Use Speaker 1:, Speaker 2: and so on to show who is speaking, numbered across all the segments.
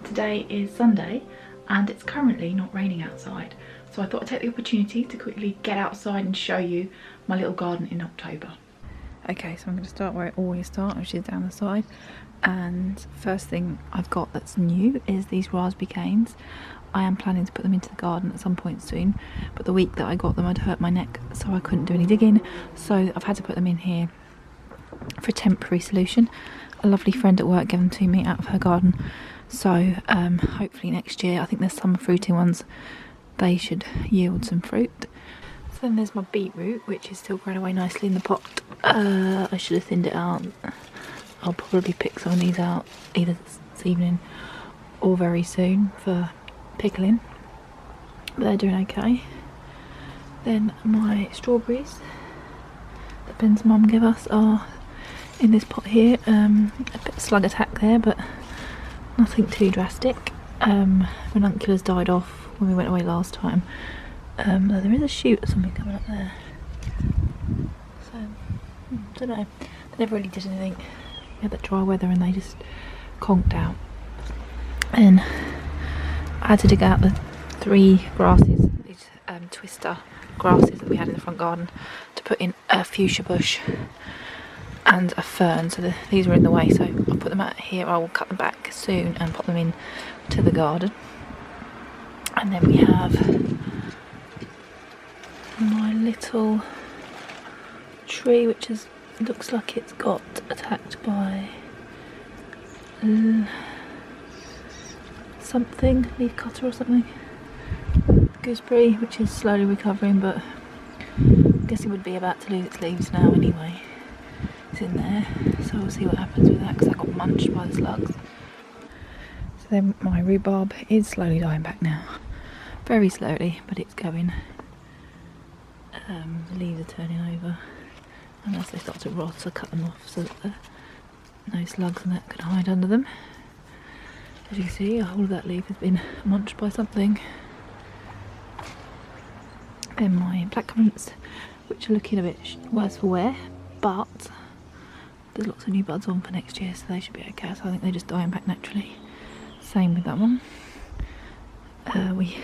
Speaker 1: Today is Sunday and it's currently not raining outside, so I thought I'd take the opportunity to quickly get outside and show you my little garden in October. Okay, so I'm going to start where I always start, which is down the side. And first thing I've got that's new is these raspberry canes. I am planning to put them into the garden at some point soon, but the week that I got them I'd hurt my neck, so I couldn't do any digging, so I've had to put them in here for a temporary solution. A lovely friend at work gave them to me out of her garden, so hopefully next year, I think there's some fruiting ones, they should yield some fruit. So then there's my beetroot, which is still growing away nicely in the pot. I should have thinned it out. I'll probably pick some of these out either this evening or very soon for pickling, but they're doing okay. Then my strawberries that Ben's mum gave us are in this pot here. A bit of slug attack there, but nothing too drastic. Ranunculus died off when we went away last time. There is a shoot or something coming up there, so don't know. They never really did anything. We had that dry weather and they just conked out. And I had to dig out the 3 grasses, these twister grasses that we had in the front garden, to put in a fuchsia bush and a fern, so these were in the way, so I'll put them out here. I will cut them back soon and put them in to the garden. And then we have my little tree, which looks like it's got attacked by something, leaf cutter or something. Gooseberry, which is slowly recovering, but I guess it would be about to lose its leaves now anyway. It's in there, so we'll see what happens with that, because I got munched by the slugs. So then my rhubarb is slowly dying back now. Very slowly, but it's going. The leaves are turning over, and as they start to rot, I cut them off so that no slugs and that can hide under them. As you can see, a whole of that leaf has been munched by something. Then my blackcurrants, which are looking a bit worse for wear, but there's lots of new buds on for next year, so they should be okay. So I think they're just dying back naturally. Same with that one. We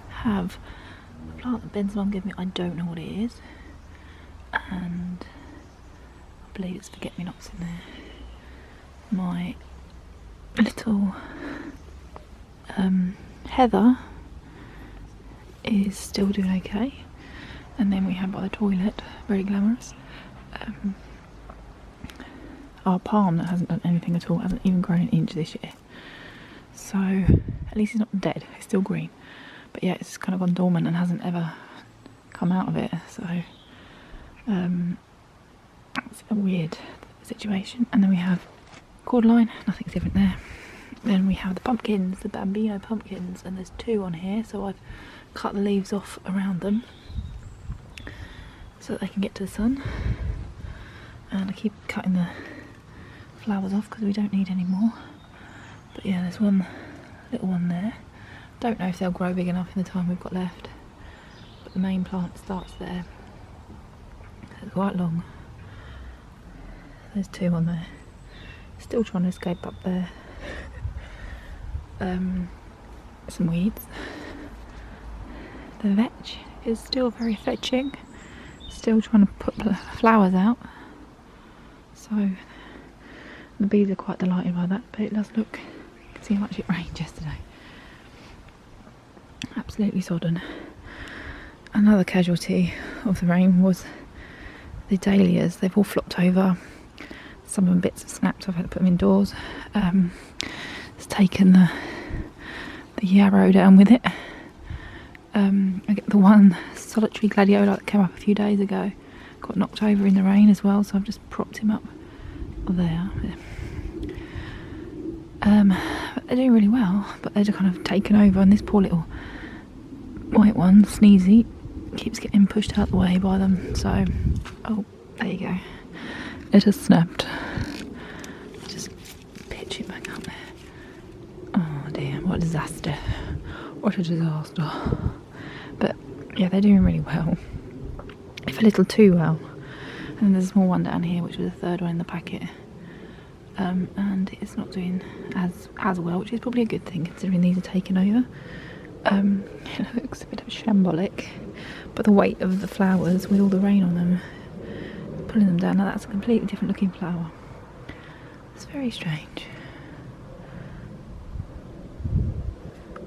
Speaker 1: have a plant that Ben's mum gave me. I don't know what it is, and I believe it's forget-me-nots in there. My little heather is still doing okay, and then we have by the toilet, very glamorous, our palm that hasn't done anything at all, hasn't even grown an inch this year, so at least it's not dead, it's still green, but yeah, it's kind of gone dormant and hasn't ever come out of it, so it's a weird situation. And then we have cordyline, nothing's different there. Then we have the pumpkins, the bambino pumpkins, and there's 2 on here, so I've cut the leaves off around them so that they can get to the sun, and I keep cutting the flowers off because we don't need any more. But yeah, there's one little one there. Don't know if they'll grow big enough in the time we've got left, but the main plant starts there, so it's quite long. There's 2 on there, still trying to escape up there. Some weeds. The vetch is still very fetching, still trying to put the flowers out, so the bees are quite delighted by that. But it does look, you can see how much it rained yesterday, absolutely sodden. Another casualty of the rain was the dahlias. They've all flopped over, some of them bits have snapped, so I've had to put them indoors. It's taken the yarrow down with it. I get the one solitary gladiola that came up a few days ago, got knocked over in the rain as well, so I've just propped him up there. They're doing really well, but they're just kind of taken over, and this poor little white one, Sneezy, keeps getting pushed out the way by them, so oh, there you go, it has snapped. Just pitch it back up there. Oh dear, what a disaster, what a disaster. But yeah, they're doing really well, if a little too well. And then there's a small one down here, which was the 3rd one in the packet. and it's not doing as well, which is probably a good thing considering these are taken over. It looks a bit of shambolic, but the weight of the flowers with all the rain on them pulling them down. Now that's a completely different looking flower. It's very strange.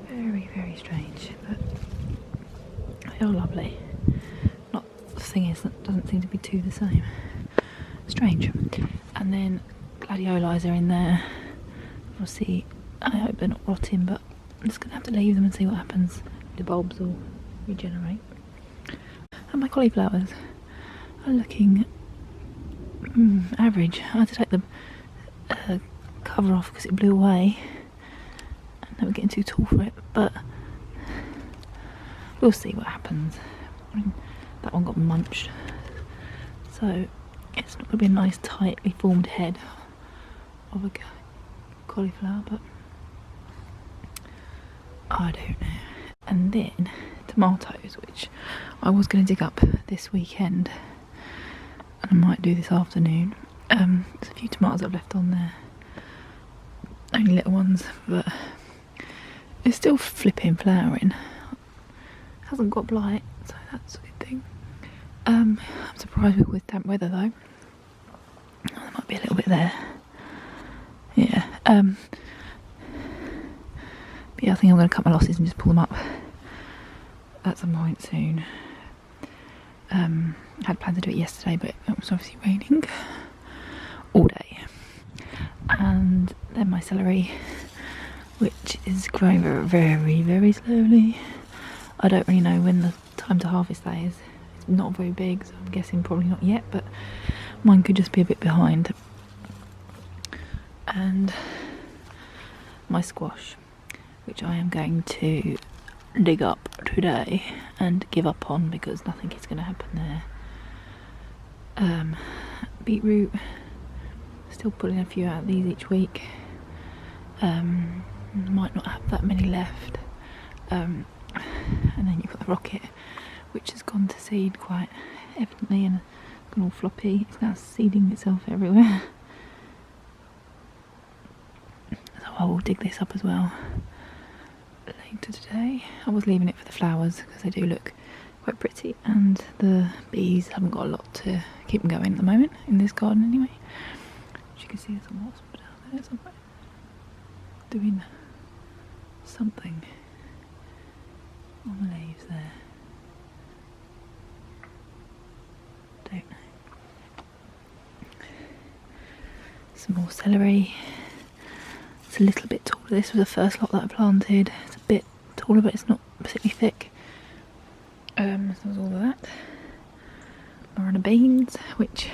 Speaker 1: Very, very strange, but they are lovely. Not the thing is that doesn't seem to be too the same. Strange. And then gladiolus are in there. We'll see. I hope they're not rotting, but I'm just gonna have to leave them and see what happens. The bulbs will regenerate. And my cauliflowers are looking average. I had to take the cover off because it blew away and they were getting too tall for it, but we'll see what happens. I mean, that one got munched, so it's not going to be a nice tightly formed head of a cauliflower, but I don't know. And then tomatoes, which I was going to dig up this weekend and I might do this afternoon. There's a few tomatoes I've left on there, only little ones, but it's still flipping flowering. Hasn't got blight, so that's a good thing. I'm surprised with damp weather though. There might be a little bit there. Yeah. But yeah, I think I'm going to cut my losses and just pull them up at some point soon. I had planned to do it yesterday, but it was obviously raining all day. And then my celery, which is growing very, very, very slowly. I don't really know when the time to harvest that is. It's not very big, so I'm guessing probably not yet, but mine could just be a bit behind. And my squash, which I am going to dig up today and give up on because nothing is going to happen there. Beetroot, still pulling a few out of these each week. Might not have that many left. And then you've got the rocket, which has gone to seed quite evidently and gone all floppy. It's now seeding itself everywhere. So I will dig this up as well later today. I was leaving it for the flowers because they do look quite pretty, and the bees haven't got a lot to keep them going at the moment in this garden anyway. As you can see, there's some wasps down there somewhere doing something on the leaves there. Don't know. Some more celery. It's a little bit taller. This was the first lot that I planted. It's a bit taller, but it's not particularly thick. So there's all of that. Marjoram beans, which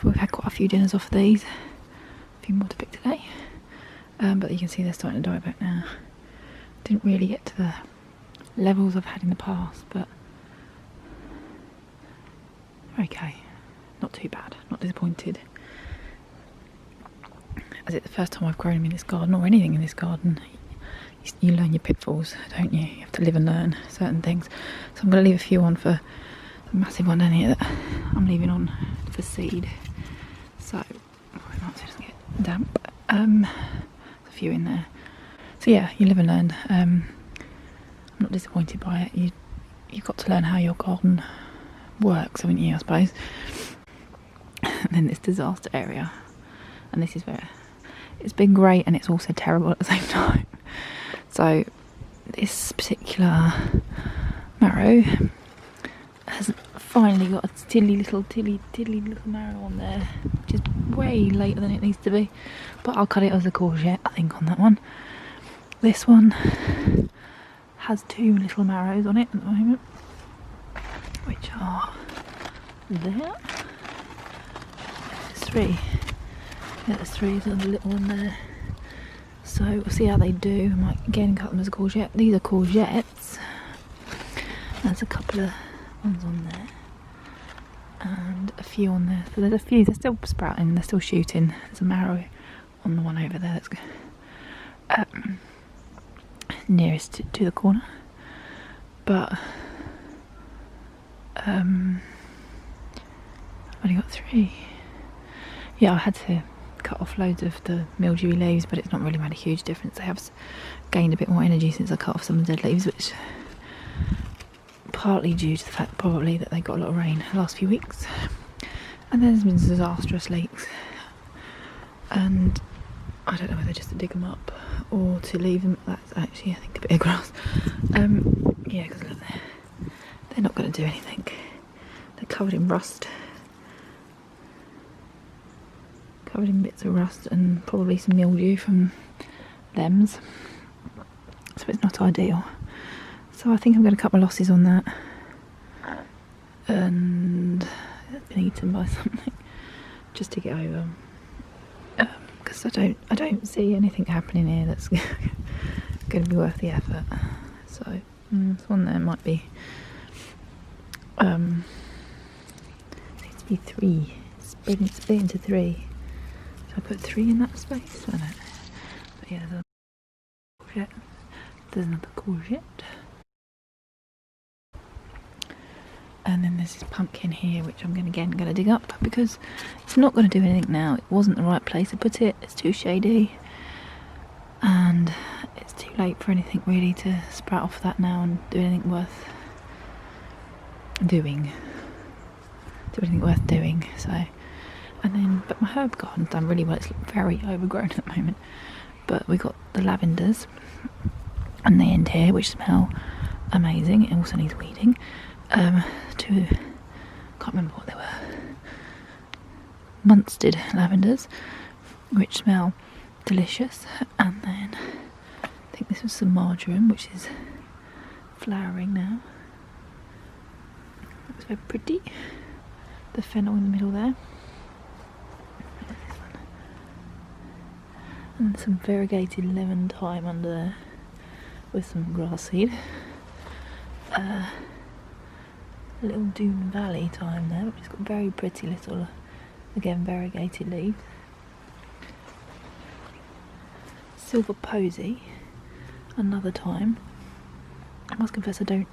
Speaker 1: we've had quite a few dinners off of these. A few more to pick today. But you can see they're starting to die back now. Didn't really get to the levels I've had in the past, but okay. Not too bad. Not disappointed. As it's the first time I've grown them in this garden, or anything in this garden, you learn your pitfalls, don't you? You have to live and learn certain things. So I'm going to leave a few on for the massive one down here that I'm leaving on for seed. So I might just get damp. There's a few in there. So yeah, you live and learn. I'm not disappointed by it. You've got to learn how your garden works, haven't you, I suppose. And then this disaster area, and this is where it's been great and it's also terrible at the same time. So this particular marrow has finally got a tiddly little marrow on there, which is way later than it needs to be, but I'll cut it as a courgette, I think, on that one. This one has two little marrows on it at the moment, which are there. There's three. Yeah, there's three, there's a little one there. So we'll see how they do. I might again cut them as a courgette. These are courgettes. There's a couple of ones on there. And a few on there. So there's a few, they're still sprouting, they're still shooting. There's a marrow on the one over there that's nearest to the corner. But I've only got three. yeah, I had to cut off loads of the mildewy leaves, but it's not really made a huge difference. They have gained a bit more energy since I cut off some of the dead leaves, which partly due to the fact probably that they got a lot of rain the last few weeks. And there's been disastrous leaks, and I don't know whether just to dig them up or to leave them. That's actually, I think, a bit of grass. Yeah, because look, they're not going to do anything. They're covered in rust, covered in bits of rust and probably some mildew from lems, so it's not ideal. So I think I'm going to cut my losses on that, and it's been eaten by something, just to get over, because I don't see anything happening here that's going to be worth the effort. So this one there might be needs to be 3, split into 3. Should I put 3 in that space? I don't know. But yeah, there's a courgette. There's another courgette. And then there's this pumpkin here, which I'm going to dig up because it's not going to do anything now. It wasn't the right place to put it. It's too shady, and it's too late for anything really to sprout off that now and do anything worth doing. So, and then, but my herb garden's done really well. It's very overgrown at the moment, but we got the lavenders and the end here, which smell amazing. It also needs weeding. Can't remember what they were. Munstead lavenders, which smell delicious, and then I think this was some marjoram, which is flowering now. That's very pretty. The fennel in the middle there. This one. And some variegated lemon thyme under there with some grass seed. Little Doon Valley thyme there, which has got very pretty little, again, variegated leaves. Silver Posy, another thyme. I must confess I don't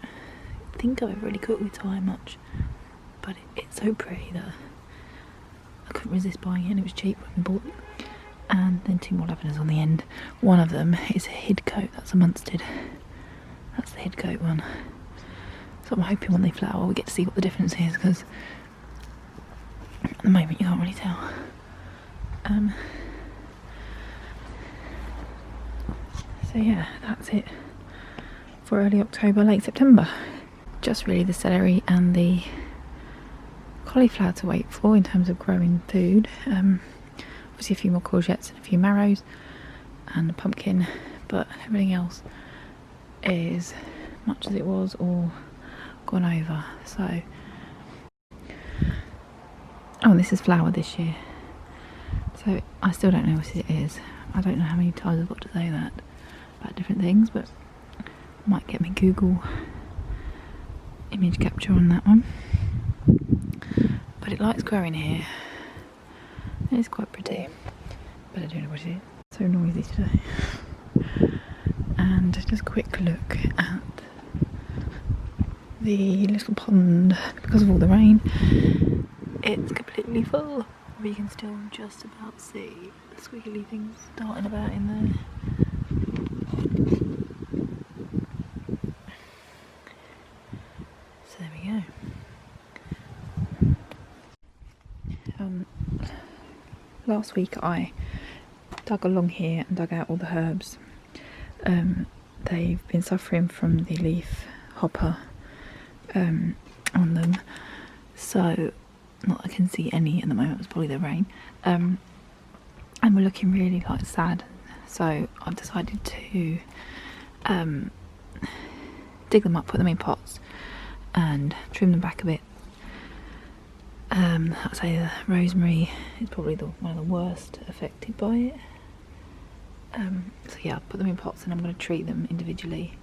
Speaker 1: think I've ever really cooked with thyme much, but it's so pretty that I couldn't resist buying it, and it was cheap when we bought it. And then 2 more lavenders on the end. One of them is a Hidcote, that's a Munstead. That's the Hidcote one. So I'm hoping when they flower we get to see what the difference is, because at the moment you can't really tell. So yeah, that's it for early October, late September. Just really the celery and the cauliflower to wait for in terms of growing food. Obviously a few more courgettes and a few marrows and a pumpkin, but everything else is much as it was or gone over. So, oh, and this is flower this year, so I still don't know what it is. I don't know how many times I've got to say that about different things, but might get me Google image capture on that one. But it likes growing here. It's quite pretty, but I don't know what it is. It's so noisy today. And just a quick look at the little pond. Because of all the rain, it's completely full. But you can still just about see the squiggly things darting about in there. So there we go. Last week I dug along here and dug out all the herbs. They've been suffering from the leaf hopper on them, so not I can see any at the moment. It's probably the rain, and we're looking really like sad. So I've decided to dig them up, put them in pots, and trim them back a bit. I'd say the rosemary is probably one of the worst affected by it. So yeah, I'll put them in pots and I'm going to treat them individually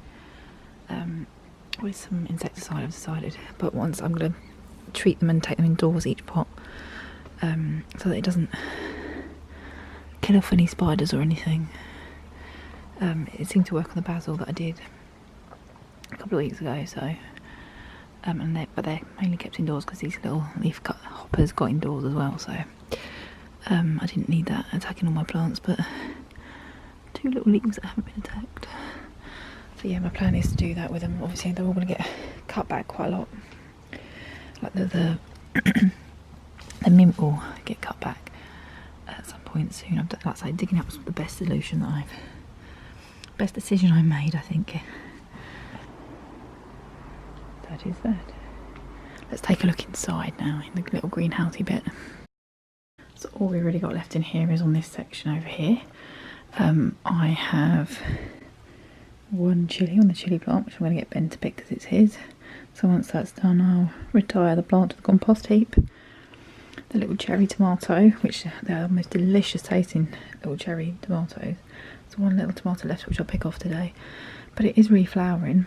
Speaker 1: with some insecticide I've decided. But once I'm going to treat them and take them indoors, each pot, so that it doesn't kill off any spiders or anything. It seemed to work on the basil that I did a couple of weeks ago, so but they're mainly kept indoors because these little leaf cut hoppers got indoors as well, so I didn't need that attacking all my plants, but 2 little leaves that haven't been attacked. So yeah, my plan is to do that with them. Obviously they're all going to get cut back quite a lot. Like the mint will get cut back at some point soon. I've done, that's like digging up was the best decision I made, I think. That is that. Let's take a look inside now in the little greenhousey bit. So all we've really got left in here is on this section over here. I have 1 chilli on the chilli plant, which I'm going to get Ben to pick because it's his. So once that's done, I'll retire the plant to the compost heap. The little cherry tomato, which they're the most delicious tasting little cherry tomatoes. There's 1 little tomato left which I'll pick off today, but it is reflowering,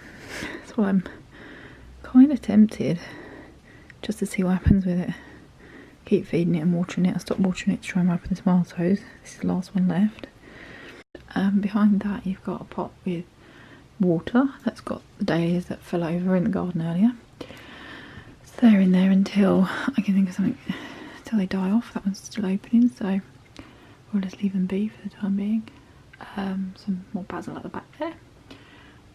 Speaker 1: so I'm kind of tempted just to see what happens with it. Keep feeding it and watering it. I stopped watering it to try and ripen the tomatoes. This is the last one left. Behind that you've got a pot with water that's got the dahlias that fell over in the garden earlier. So they're in there until I can think of something, until they die off. That one's still opening, so we'll just leave them be for the time being. Some more basil at the back there.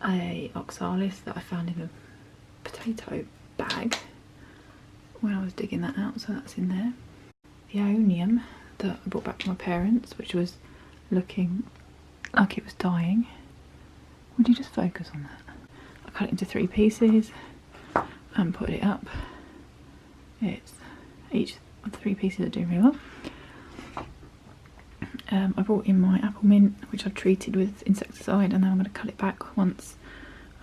Speaker 1: A oxalis that I found in a potato bag when I was digging that out, so that's in there. The aeonium that I brought back from my parents, which was looking like it was dying. Would you just focus on that? I cut it into 3 pieces and put it up. It's each of the 3 pieces are doing really well. I brought in my apple mint, which I've treated with insecticide, and then I'm going to cut it back once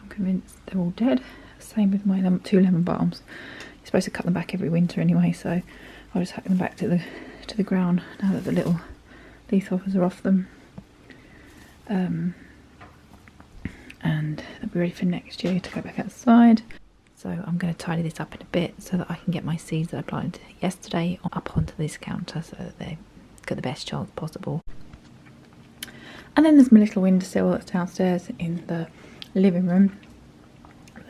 Speaker 1: I'm convinced they're all dead. Same with my 2 lemon balms. You're supposed to cut them back every winter anyway, so I'll just hack them back to the ground now that the little leaf hoppers are off them. And they'll be ready for next year to go back outside. So I'm going to tidy this up in a bit so that I can get my seeds that I planted yesterday up onto this counter so that they've got the best chance possible. And then there's my little windowsill that's downstairs in the living room.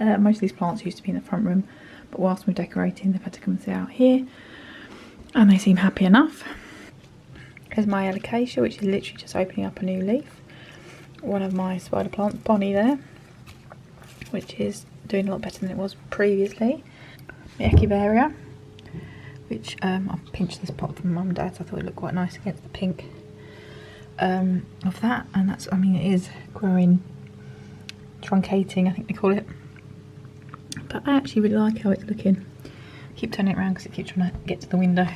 Speaker 1: Most of these plants used to be in the front room, but whilst we're decorating they've had to come and sit out here, and they seem happy enough. There's my alocasia, which is literally just opening up a new leaf. One of my spider plants, Bonnie there, which is doing a lot better than it was previously. The Echeveria, which I've pinched this pot from Mum and Dad, so I thought it looked quite nice against the pink of that, and that's, I mean, it is growing, truncating I think they call it, but I actually really like how it's looking. I keep turning it around because it keeps trying to get to the window.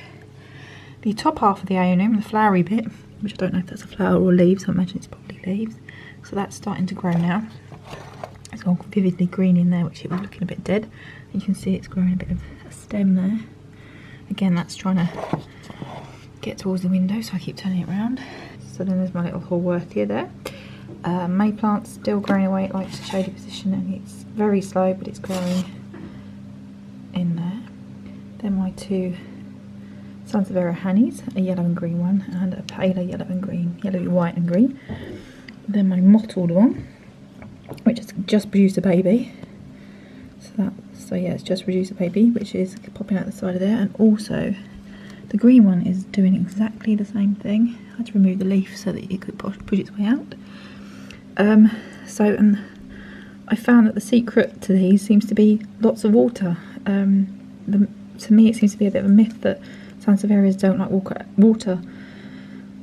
Speaker 1: The top half of the aeonium, the flowery bit, which I don't know if that's a flower or leaves, I imagine it's probably leaves, so that's starting to grow now. It's all vividly green in there, which it was looking a bit dead. You can see it's growing a bit of a stem there. Again, that's trying to get towards the window, so I keep turning it around. So then there's my little Hallworthia there. May plant's still growing away. It likes a shady position and it's very slow, but it's growing in there. Then my 2 Sansevieria honeys, a yellow and green one, and a paler yellow and green, yellowy, white and green. Then my mottled one, which has just produced a baby. So yeah, it's just produced a baby, which is popping out the side of there. And also, the green one is doing exactly the same thing. I had to remove the leaf so that it could push its way out. And I found that the secret to these seems to be lots of water. To me, it seems to be a bit of a myth that Sansevierias don't like water.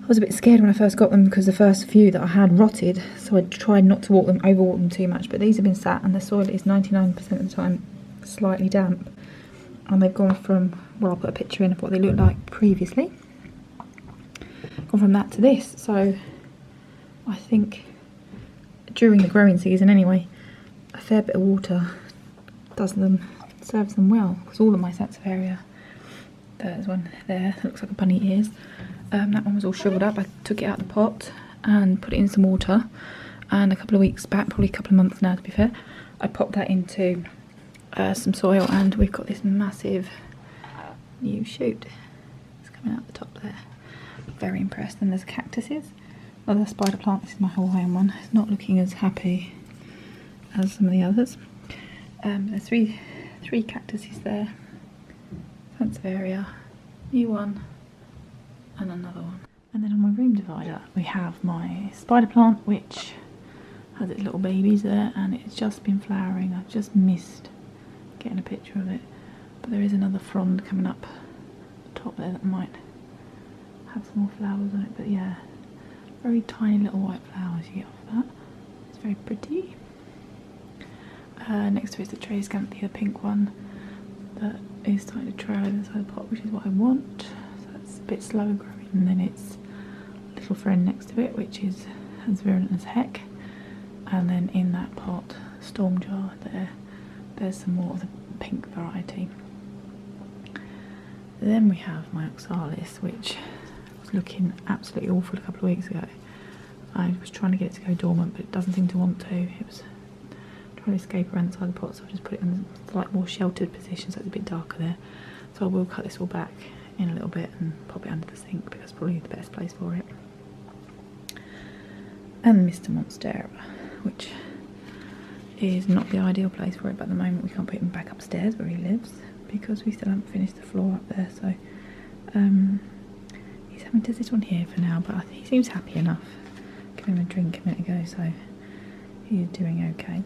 Speaker 1: I was a bit scared when I first got them because the first few that I had rotted, so I tried not to overwater them too much, but these have been sat and the soil is 99% of the time slightly damp, and they've gone from, well, I'll put a picture in of what they looked like previously, gone from that to this. So I think during the growing season anyway, a fair bit of water serves them well, because all of my Sansevieria, there's one there that looks like a bunny ears. That one was all shriveled up. I took it out of the pot and put it in some water, and a couple of weeks back, probably a couple of months now to be fair, I popped that into some soil, and we've got this massive new shoot. It's coming out the top there. Very impressed. And there's cactuses. Another spider plant. This is my Hawaiian one. It's not looking as happy as some of the others. There's three cactuses there. Sansevieria, new one, and another one. And then on my room divider we have my spider plant, which has its little babies there, and it's just been flowering. I've just missed getting a picture of it, but there is another frond coming up the top there that might have some more flowers on it. But yeah, very tiny little white flowers you get off that. It's very pretty. Next to it is the Tradescanthia, the pink one that is starting to trail over the side of the pot, which is what I want. So that's a bit slower growing. And then it's little Fern next to it, which is as virulent as heck. And then in that pot, storm jar there, there's some more of the pink variety. Then we have my Oxalis, which was looking absolutely awful a couple of weeks ago. I was trying to get it to go dormant, but it doesn't seem to want to. It was trying to escape around the side of the pot, so I've just put it in a slightly more sheltered position so it's a bit darker there. So I will cut this all back in a little bit and pop it under the sink because it's probably the best place for it. And Mr. Monstera, which is not the ideal place for it, but at the moment we can't put him back upstairs where he lives because we still haven't finished the floor up there. So he's having to sit on here for now, but he seems happy enough. Gave him a drink a minute ago, so he's doing okay.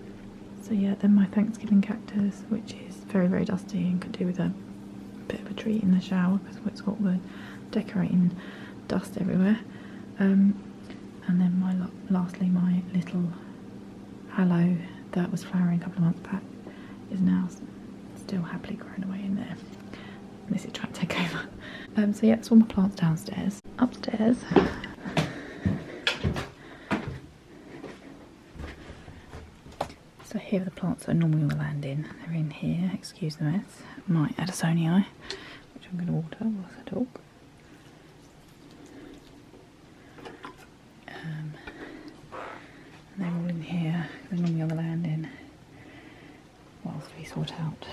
Speaker 1: So yeah, then my Thanksgiving cactus, which is very, very dusty and could do with a bit of a treat in the shower because it's got the decorating dust everywhere. And then lastly, my little aloe that was flowering a couple of months back is now still happily growing away in there. This is trying to take over. So yeah, that's all my plants downstairs. Upstairs, so here are the plants that are normally on the landing. They're in here, excuse the mess. My Addisonii, which I'm going to water whilst I talk. And they're all in here, they're normally on the landing, whilst we sort out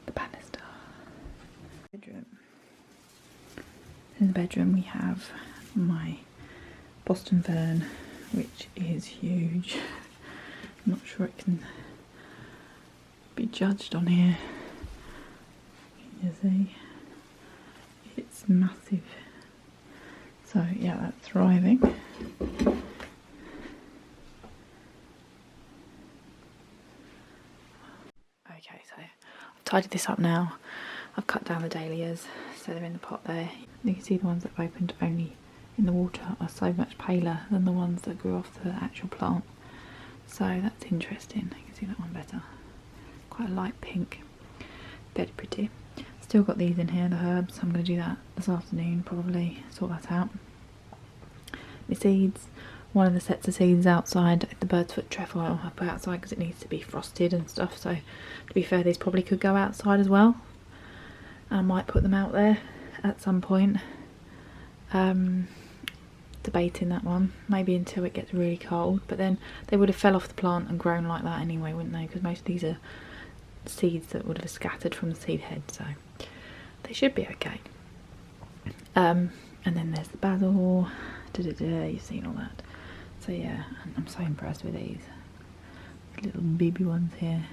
Speaker 1: the banister. Bedroom. In the bedroom we have my Boston Fern, which is huge. I'm not sure it can be judged on here. Can you see? It's massive. So yeah, that's thriving. Okay, so I've tidied this up now. I've cut down the dahlias, so they're in the pot there. You can see the ones that have opened only in the water are so much paler than the ones that grew off the actual plant. So that's interesting. You can see that one better. Quite a light pink. Very pretty. Still got these in here, the herbs. I'm going to do that this afternoon, probably sort that out. My seeds. One of the sets of seeds outside, the bird's foot trefoil I put outside because it needs to be frosted and stuff. So to be fair, these probably could go outside as well. I might put them out there at some point. Debating that one, maybe until it gets really cold, but then they would have fell off the plant and grown like that anyway, wouldn't they? Because most of these are seeds that would have scattered from the seed head, so they should be okay. And then there's the basil, you've seen all that. So yeah, I'm so impressed with these little baby ones here.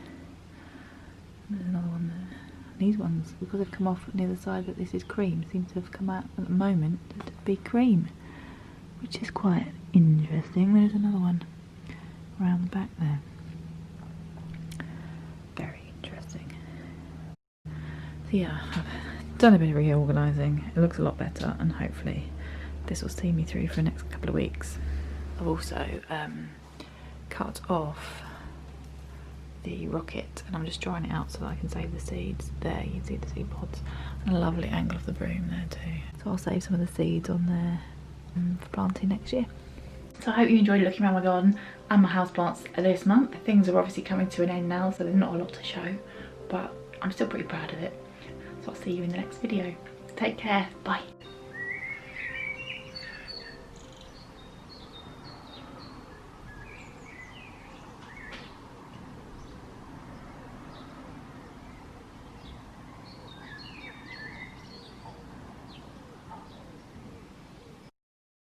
Speaker 1: There's another one there. These ones, because they've come off near the side that this is cream, seem to have come out at the moment to be cream, which is quite interesting. There's another one around the back there. Very interesting. So yeah, I've done a bit of reorganising. It looks a lot better, and hopefully this will see me through for the next couple of weeks. I've also cut off the rocket, and I'm just drying it out so that I can save the seeds. There, you can see the seed pods, and a lovely angle of the broom there too. So I'll save some of the seeds on there for planting next year. So I hope you enjoyed looking around my garden and my houseplants this month. Things are obviously coming to an end now, so there's not a lot to show, but I'm still pretty proud of it. So I'll see you in the next video. Take care, bye.